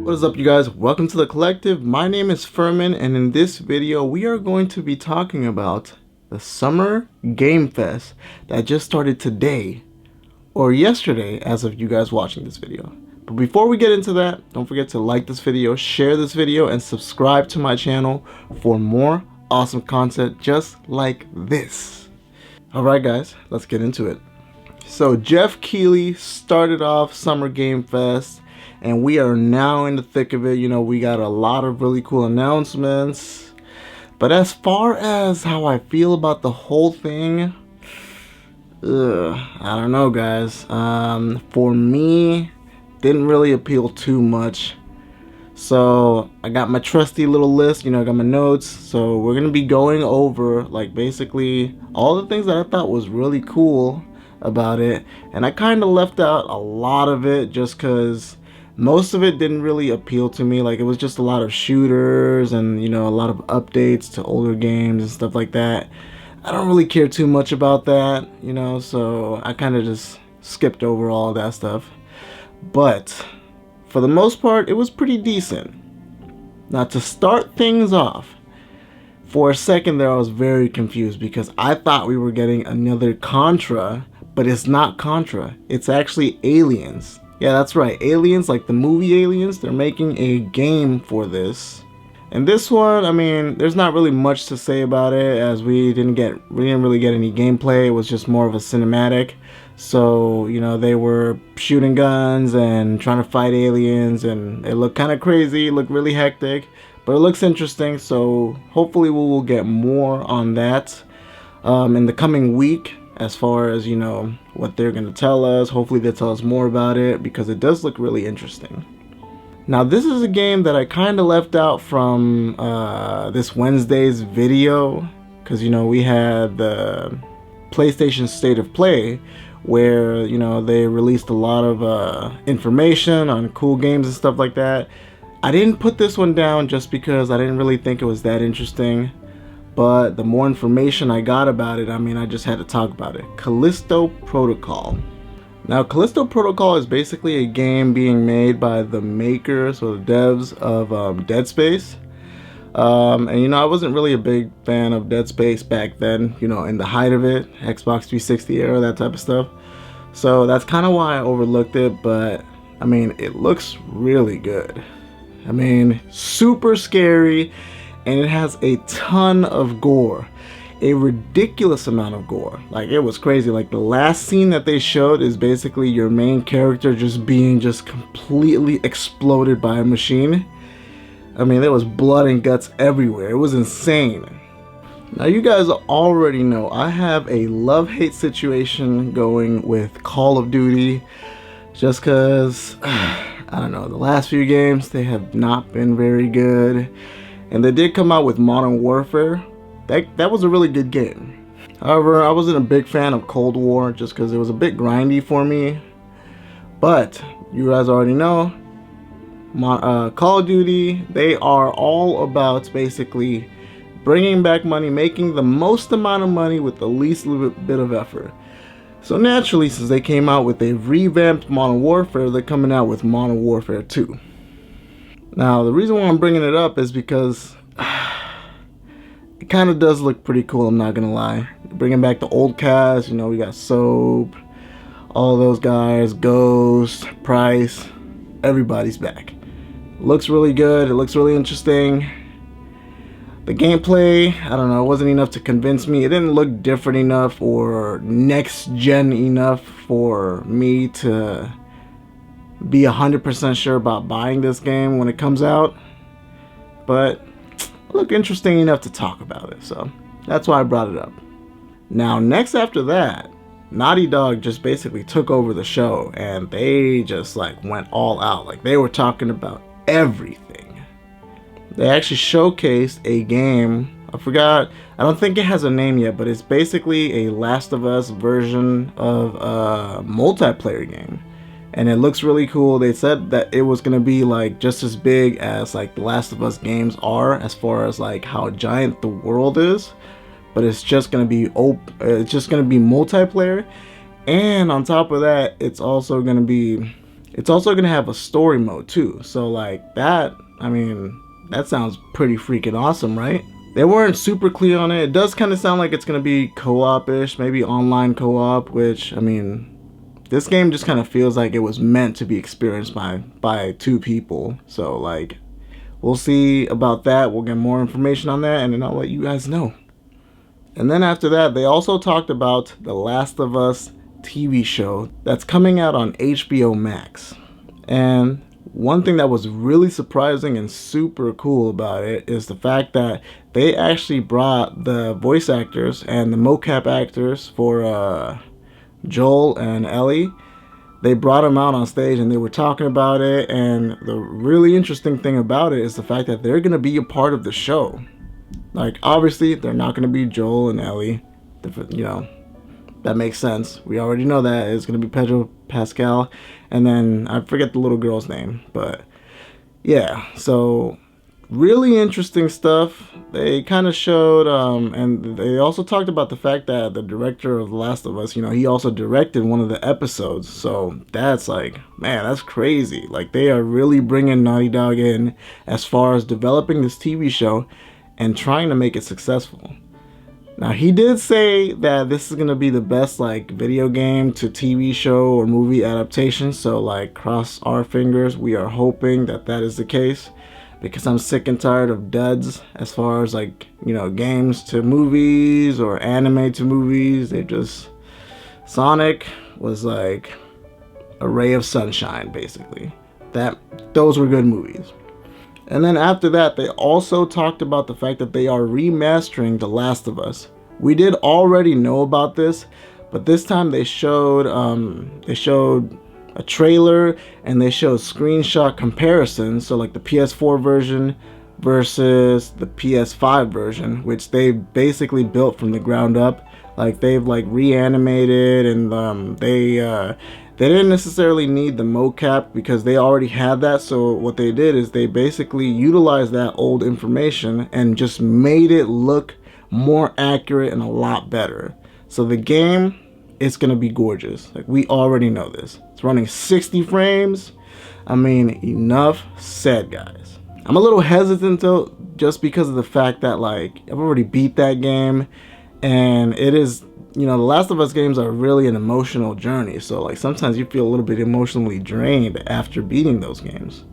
What is up, you guys? Welcome to the collective. My name is Furman, and in this video we are going to be talking about the Summer Game Fest that just started today or yesterday as of you guys watching this video. But before we get into that, don't forget to like this video, share this video, and subscribe to my channel for more awesome content just like this. Alright guys, let's get into it. So Jeff Keighley started off Summer Game Fest, and we are now in the thick of it. You know, we got a lot of really cool announcements. But as far as how I feel about the whole thing, I don't know, guys. For me, didn't really appeal too much. So I got my trusty little list, you know, I got my notes. So we're gonna be going over like basically all the things that I thought was really cool about it, and I kind of left out a lot of it just because most of it didn't really appeal to me. Like, it was just a lot of shooters and, you know, a lot of updates to older games and stuff like that. I don't really care too much about that, you know, so I kind of just skipped over all that stuff. But for the most part, it was pretty decent. Now, to start things off, for a second there I was very confused because I thought we were getting another Contra, but it's not Contra. It's actually Aliens. Yeah, that's right, Aliens, like the movie Aliens. They're making a game for this. And this one, I mean, there's not really much to say about it, as we didn't really get any gameplay. It was just more of a cinematic. So, you know, they were shooting guns and trying to fight aliens, and it looked kind of crazy, it looked really hectic, but it looks interesting. So hopefully we will get more on that in the coming week, as far as, you know, what they're going to tell us. Hopefully they tell us more about it, because it does look really interesting. Now, this is a game that I kind of left out from this Wednesday's video, because, you know, we had the PlayStation State of Play, where, you know, they released a lot of information on cool games and stuff like that. I didn't put this one down just because I didn't really think it was that interesting. But the more information I got about it, I mean, I just had to talk about it. Callisto Protocol. Now, Callisto Protocol is basically a game being made by the makers or the devs of Dead Space. And, you know, I wasn't really a big fan of Dead Space back then, you know, in the height of it, Xbox 360 era, that type of stuff. So that's kind of why I overlooked it, but, I mean, it looks really good. I mean, super scary. And it has a ton of gore, a ridiculous amount of gore. Like, it was crazy. Like, the last scene that they showed is basically your main character just being completely exploded by a machine. I mean, there was blood and guts everywhere. It was insane. Now, you guys already know I have a love-hate situation going with Call of Duty, just because, I don't know, the last few games, they have not been very good. And they did come out with Modern Warfare. That was a really good game. However, I wasn't a big fan of Cold War just because it was a bit grindy for me. But you guys already know, Call of Duty, they are all about basically bringing back money, making the most amount of money with the least little bit of effort. So naturally, since they came out with a revamped Modern Warfare, they're coming out with Modern Warfare 2. Now, the reason why I'm bringing it up is because it kind of does look pretty cool, I'm not gonna lie. Bringing back the old cast, you know, we got Soap, all those guys, Ghost, Price, everybody's back. Looks really good, it looks really interesting. The gameplay, I don't know, it wasn't enough to convince me. It didn't look different enough or next gen enough for me to be 100% sure about buying this game when it comes out, but it looked interesting enough to talk about it, so that's why I brought it up. Now, next after that, Naughty Dog just basically took over the show, and they just like went all out. Like, they were talking about everything. They actually showcased a game, I don't think it has a name yet, but it's basically a Last of Us version of a multiplayer game. And it looks really cool. They said that it was gonna be like just as big as like the Last of Us games are, as far as like how giant the world is. But it's just gonna be multiplayer, and on top of that, it's also gonna be It's also gonna have a story mode too. So like that, I mean, that sounds pretty freaking awesome, right? They weren't super clear on it. It does kind of sound like it's gonna be co-op-ish, maybe online co-op, which, I mean, this game just kind of feels like it was meant to be experienced by two people. So like, we'll see about that. We'll get more information on that, and then I'll let you guys know. And then after that, they also talked about The Last of Us TV show that's coming out on HBO Max. And one thing that was really surprising and super cool about it is the fact that they actually brought the voice actors and the mocap actors for Joel and Ellie. They brought them out on stage and they were talking about it. And the really interesting thing about it is the fact that they're going to be a part of the show. Like, obviously, they're not going to be Joel and Ellie. You know, that makes sense. We already know that. It's going to be Pedro Pascal. And then, I forget the little girl's name. But, yeah. So, really interesting stuff. They kind of showed, and they also talked about the fact that the director of The Last of Us, you know, he also directed one of the episodes. So, that's like, man, that's crazy. Like, they are really bringing Naughty Dog in as far as developing this TV show and trying to make it successful. Now, he did say that this is going to be the best, like, video game to TV show or movie adaptation. So, like, cross our fingers. We are hoping that that is the case. Because I'm sick and tired of duds as far as, like, you know, games to movies or anime to movies. They just... Sonic was, like, a ray of sunshine, basically. Those were good movies. And then after that, they also talked about the fact that they are remastering The Last of Us. We did already know about this, but this time they showed a trailer and they showed screenshot comparisons. So like the PS4 version versus the PS5 version, which they basically built from the ground up. Like they've like reanimated and they didn't necessarily need the mocap because they already had that. So what they did is they basically utilized that old information and just made it look more accurate and a lot better. So the game, it's going to be gorgeous. Like, we already know this. It's running 60 frames. I mean, enough said, guys. I'm a little hesitant though, just because of the fact that, like, I've already beat that game. And it is, you know, The Last of Us games are really an emotional journey. So, like, sometimes you feel a little bit emotionally drained after beating those games.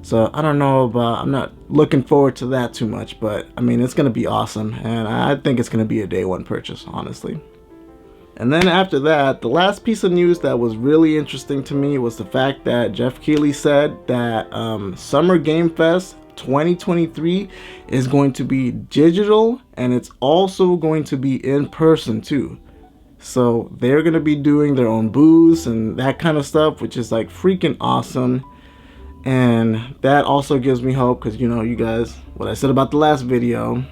So, I don't know about, I'm not looking forward to that too much. But, I mean, it's going to be awesome. And I think it's going to be a day one purchase, honestly. And then after that, the last piece of news that was really interesting to me was the fact that Jeff Keighley said that Summer Game Fest 2023 is going to be digital and it's also going to be in person too. So they're going to be doing their own booths and that kind of stuff, which is like freaking awesome. And that also gives me hope because, you know, you guys, what I said about the last video,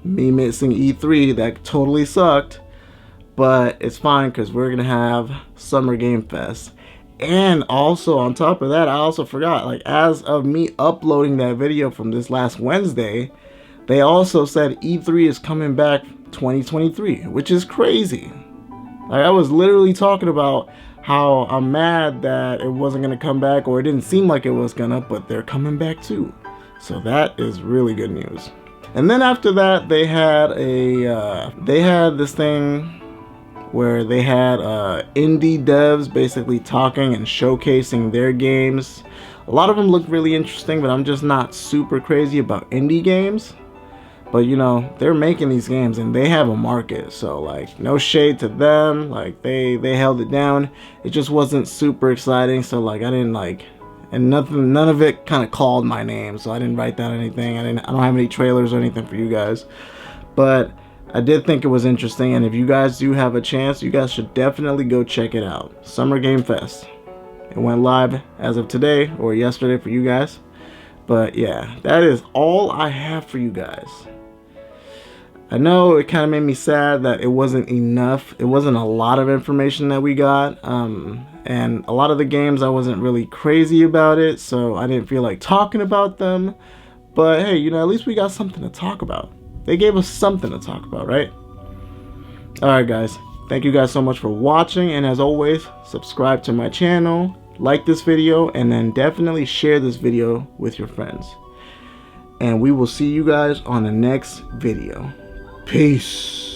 me missing E3, that totally sucked. But it's fine because we're going to have Summer Game Fest. And also on top of that, I also forgot, like, as of me uploading that video from this last Wednesday, they also said E3 is coming back 2023, which is crazy. Like, I was literally talking about how I'm mad that it wasn't going to come back, or it didn't seem like it was going to, but they're coming back too. So that is really good news. And then after that, they had this thing where they had indie devs basically talking and showcasing their games. A lot of them look really interesting, but I'm just not super crazy about indie games. But, you know, they're making these games and they have a market. So, like, no shade to them. Like, they held it down. It just wasn't super exciting. So, like, I didn't, like, and none of it kind of called my name. So I didn't write down anything. I don't have any trailers or anything for you guys. But I did think it was interesting, and if you guys do have a chance, you guys should definitely go check it out. Summer Game Fest. It went live as of today or yesterday for you guys. But yeah, that is all I have for you guys. I know it kind of made me sad that it wasn't enough. It wasn't a lot of information that we got. And a lot of the games I wasn't really crazy about it, so I didn't feel like talking about them. But hey, you know, at least we got something to talk about. They gave us something to talk about, right? Alright guys, thank you guys so much for watching, and as always, subscribe to my channel, like this video, and then definitely share this video with your friends. And we will see you guys on the next video. Peace.